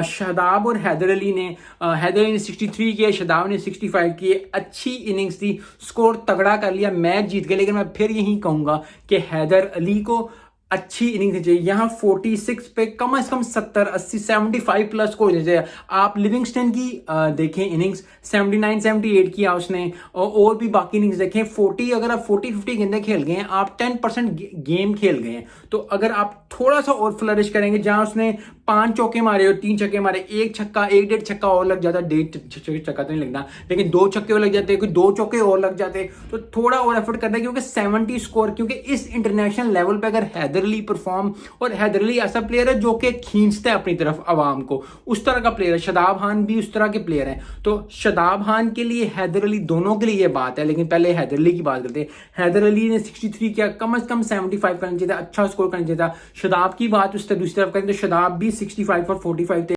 शादाब और हैदर अली ने 63 किए, शादाब ने 65 किए, अच्छी इनिंग्स थी, स्कोर तगड़ा कर लिया, मैच जीत गए। लेकिन मैं फिर यही कहूंगा कि हैदर अली को अच्छी इनिंग्स चाहिए। यहाँ 46 पे कम से कम 70 80 75 प्लस को चाहिए। आप लिविंगस्टन की देखें इनिंग्स, 79 78 किया उसने, और भी बाकी इनिंग्स देखें 40, अगर आप 40 50 गेंदें खेल गए हैं, आप 10% गेम खेल गए हैं। तो अगर आप थोड़ा सा और फ्लरिश करेंगे, जहां उसने 5 चौके मारे और 3 छक्के मारे, एक छक्का 1 1.5 छक्का और लग जाता, 1.5 छक्का तो नहीं लगना, लेकिन 2 छक्के और लग जाते, कोई 2 चौके और लग जाते, तो थोड़ा और एफर्ट करना है। क्योंकि 70 स्कोर, क्योंकि इस इंटरनेशनल लेवल पे अगर हैदर अली परफॉर्म, और हैदर अली ऐसा प्लेयर है जो कि खींचता है अपनी तरफ आवाम को, उस तरह का प्लेयर है। शादाब खान भी उस तरह के प्लेयर हैं। तो शादाब खान के लिए, हैदर अली, दोनों के लिए ये बात है। लेकिन पहले हैदर अली की बात करते हैं। हैदर अली ने 63 किया, कम से कम 75 करना चाहिए था, अच्छा स्कोर करना चाहिए था। शादाब की बात उस तरह दूसरी तरफ करें तो शादाब भी 65 और 45 थे।